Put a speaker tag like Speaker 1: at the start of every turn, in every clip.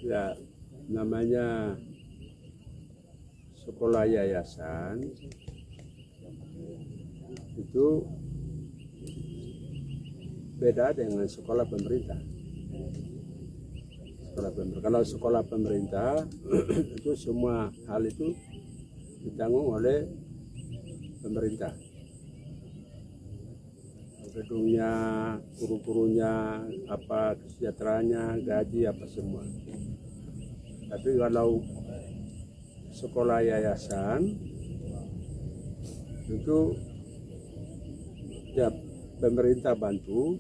Speaker 1: Ya, namanya sekolah yayasan itu beda dengan sekolah pemerintah. Kalau sekolah pemerintah itu semua hal itu ditanggung oleh pemerintah. Gedungnya, guru-gurunya, apa kesejahteraannya, gaji apa semua. Tapi kalau sekolah yayasan itu ya pemerintah bantu,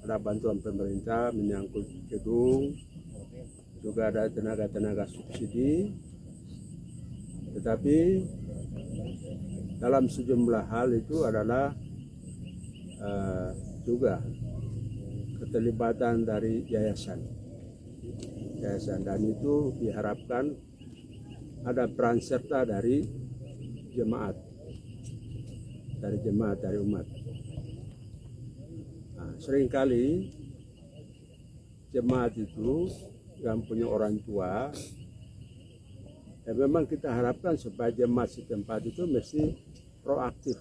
Speaker 1: ada bantuan pemerintah menyangkut gedung, juga ada tenaga-tenaga subsidi, tetapi dalam sejumlah hal itu adalah juga keterlibatan dari yayasan, dan itu diharapkan ada peran serta dari jemaat, dari umat. Nah, seringkali jemaat itu yang punya orang tua, ya memang kita harapkan supaya jemaat setempat itu mesti proaktif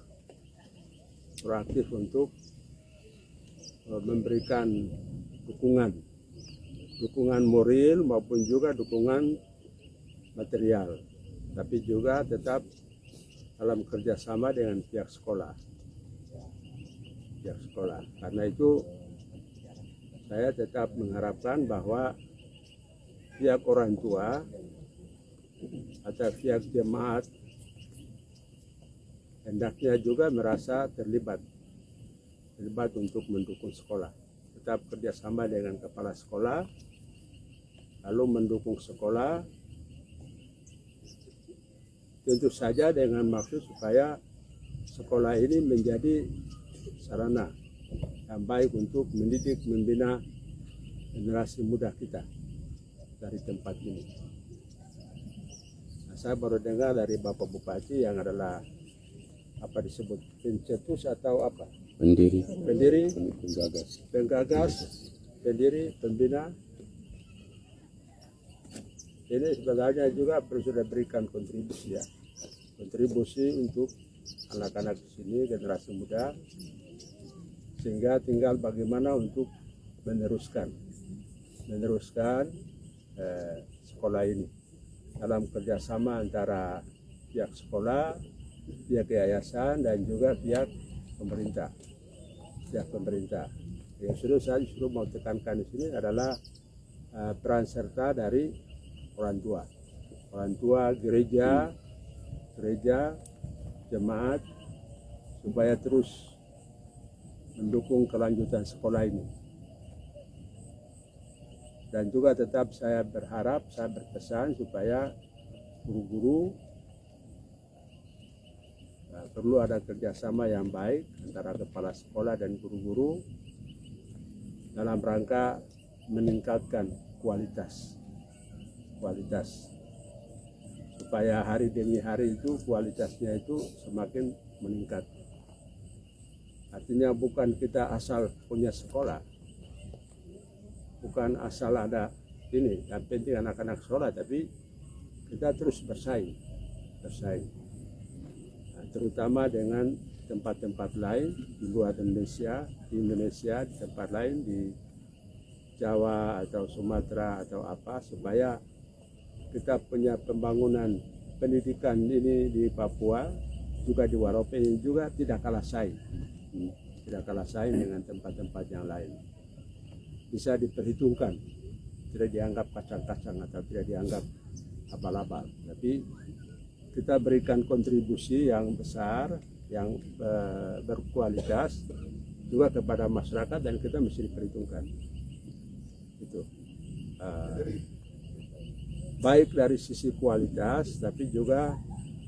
Speaker 1: untuk memberikan dukungan moral maupun juga dukungan material, tapi juga tetap dalam kerjasama dengan pihak sekolah. Karena itu saya tetap mengharapkan bahwa pihak orang tua atau pihak jemaat hendaknya juga merasa terlibat untuk mendukung sekolah. Tetap kerjasama dengan kepala sekolah, lalu mendukung sekolah, tentu saja dengan maksud supaya sekolah ini menjadi sarana yang baik untuk mendidik, membina generasi muda kita dari tempat ini. Nah, saya baru dengar dari Bapak Bupati yang adalah apa disebut pencetus atau apa? Pendiri, penggagas, pendiri, pembina. Ini sebenarnya juga perlu sudah berikan kontribusi untuk anak-anak di sini, generasi muda, sehingga tinggal bagaimana untuk meneruskan sekolah ini dalam kerjasama antara pihak sekolah, pihak yayasan, dan juga pihak pemerintah. Yang saya justru mau tekankan di sini adalah peran serta dari orang tua, gereja, jemaat, supaya terus mendukung kelanjutan sekolah ini. Dan juga tetap saya berpesan supaya guru-guru perlu ada kerjasama yang baik antara kepala sekolah dan guru-guru dalam rangka meningkatkan kualitas supaya hari demi hari itu kualitasnya itu semakin meningkat. Artinya bukan kita asal punya sekolah, bukan asal ada ini yang penting anak-anak sekolah, tapi kita terus bersaing. Terutama dengan tempat-tempat lain di luar Indonesia, di tempat lain di Jawa atau Sumatera atau apa, supaya kita punya pembangunan pendidikan ini di Papua, juga di Warope ini juga tidak kalah saing dengan tempat-tempat yang lain. Bisa diperhitungkan, tidak dianggap kacang-kacang atau tidak dianggap abal-abal, tapi kita berikan kontribusi yang besar, yang berkualitas juga kepada masyarakat, dan kita mesti diperhitungkan. Itu baik dari sisi kualitas, tapi juga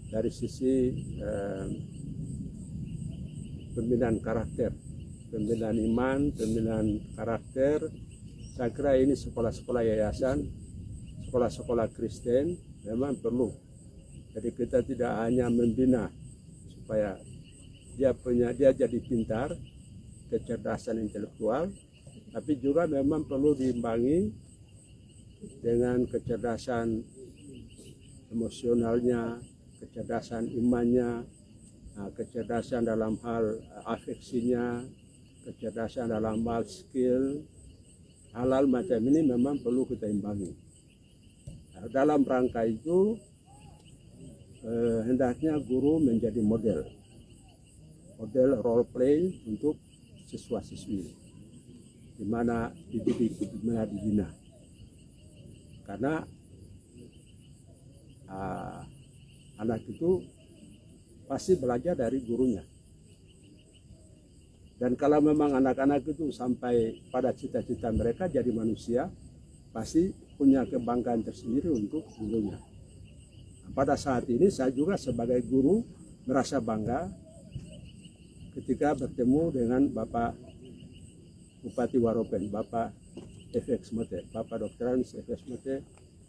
Speaker 1: dari sisi pembinaan karakter, pembinaan iman, pembinaan karakter. Saya kira ini sekolah-sekolah yayasan, sekolah-sekolah Kristen memang perlu. Jadi kita tidak hanya membina supaya dia jadi pintar, kecerdasan intelektual, tapi juga memang perlu diimbangi dengan kecerdasan emosionalnya, kecerdasan imannya, kecerdasan dalam hal afeksinya, kecerdasan dalam hal skill, hal-hal macam ini memang perlu kita imbangi. Dalam rangka itu hendaknya guru menjadi model role play untuk siswa-siswi, di mana dididik, di mana dibina. Karena anak itu pasti belajar dari gurunya. Dan kalau memang anak-anak itu sampai pada cita-cita mereka jadi manusia, pasti punya kebanggaan tersendiri untuk gurunya. Pada saat ini saya juga sebagai guru merasa bangga ketika bertemu dengan Bapak Bupati Waropen, Bapak FX Mete, Bapak Dr. FX Mete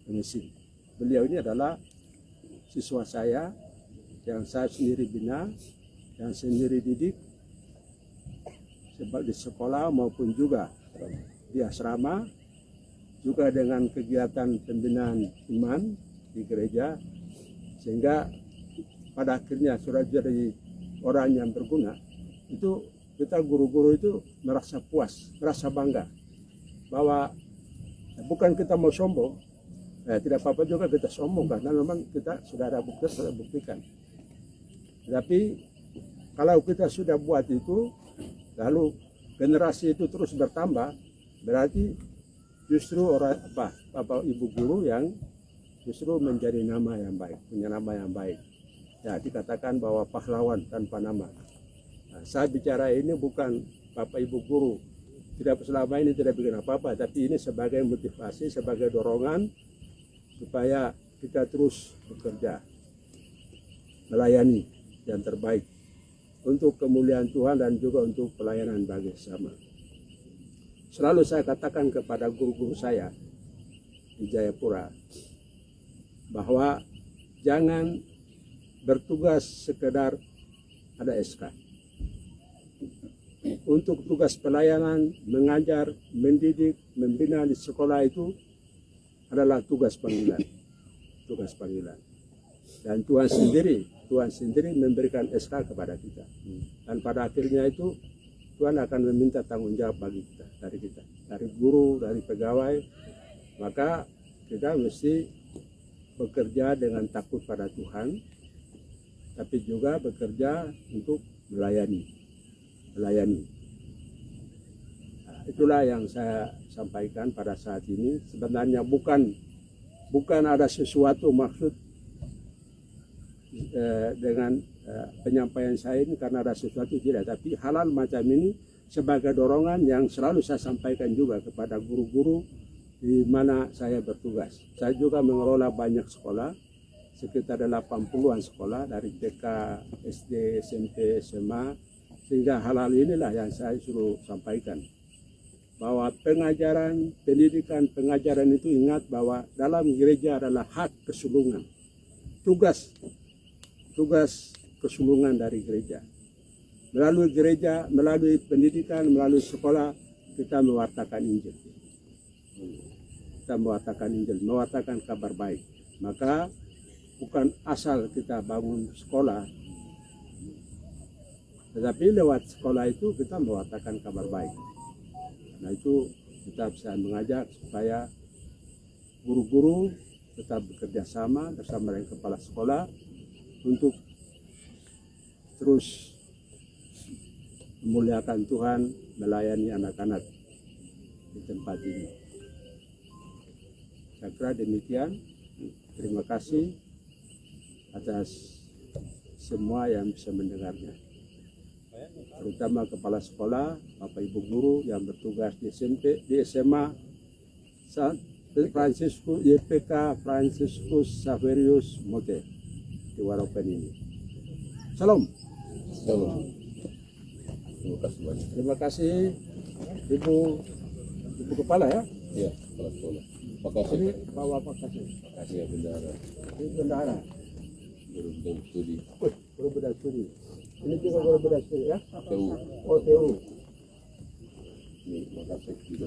Speaker 1: Mengisi. Beliau ini adalah siswa saya yang saya sendiri bina, yang sendiri didik di sekolah maupun juga di asrama, juga dengan kegiatan pembinaan iman di gereja, sehingga pada akhirnya sudah jadi orang yang berguna. Itu kita guru-guru itu merasa puas, merasa bangga bahwa bukan kita mau sombong, tidak apa-apa juga kita sombong karena memang kita sudah ada bukti, sudah buktikan. Tapi kalau kita sudah buat itu, lalu generasi itu terus bertambah, berarti justru bapak ibu guru yang justru menjadi nama yang baik, punya nama yang baik. Ya, dikatakan bahwa pahlawan tanpa nama. Nah, saya bicara ini bukan bapak ibu guru tidak selama ini tidak bikin apa-apa, tapi ini sebagai motivasi, sebagai dorongan supaya kita terus bekerja, melayani yang terbaik untuk kemuliaan Tuhan dan juga untuk pelayanan bagi sesama. Selalu saya katakan kepada guru-guru saya di Jayapura bahwa jangan bertugas sekedar ada SK. Untuk tugas pelayanan, mengajar, mendidik, membina di sekolah itu adalah tugas panggilan. Tugas panggilan. Dan Tuhan sendiri memberikan SK kepada kita. Dan pada akhirnya itu Tuhan akan meminta tanggung jawab bagi kita, dari guru, dari pegawai. Maka kita mesti bekerja dengan takut pada Tuhan, tapi juga bekerja untuk melayani. Nah, itulah yang saya sampaikan pada saat ini. Sebenarnya bukan ada sesuatu maksud dengan penyampaian saya ini karena ada sesuatu, tidak, tapi hal-hal macam ini sebagai dorongan yang selalu saya sampaikan juga kepada guru-guru di mana saya bertugas. Saya juga mengelola banyak sekolah, sekitar 80-an sekolah dari TK, SD, SMP, SMA, sehingga hal-hal inilah yang saya suruh sampaikan. Bahwa pengajaran, pendidikan, pengajaran itu ingat bahwa dalam gereja adalah hak kesulungan. Tugas kesulungan dari gereja. Melalui gereja, melalui pendidikan, melalui sekolah, kita mewartakan Injil. Kita mewartakan Injil, mewartakan kabar baik. Maka bukan asal kita bangun sekolah, tetapi lewat sekolah itu kita mewartakan kabar baik. Nah, itu kita bisa mengajak supaya guru-guru tetap bekerja sama bersama dengan kepala sekolah untuk terus memuliakan Tuhan, melayani anak-anak di tempat ini. Saya kira demikian. Terima kasih atas semua yang bisa mendengarnya, terutama kepala sekolah, Bapak Ibu guru yang bertugas di SMP, di SMA, Franciscus YPK Franciscus Saverius Mote di Waropen ini. Salam.
Speaker 2: Terima kasih banyak.
Speaker 1: Terima kasih Ibu Kepala ya.
Speaker 2: Iya, kepala sekolah. Makasih.
Speaker 1: Ini bawa makasih.
Speaker 2: Makasih ya bendahara.
Speaker 1: Ini bendahara.
Speaker 2: Guru bidang studi.
Speaker 1: Guru bidang studi. Ini juga guru bidang studi ya.
Speaker 2: TU.
Speaker 1: Oh, TU.
Speaker 2: Ini makasih juga.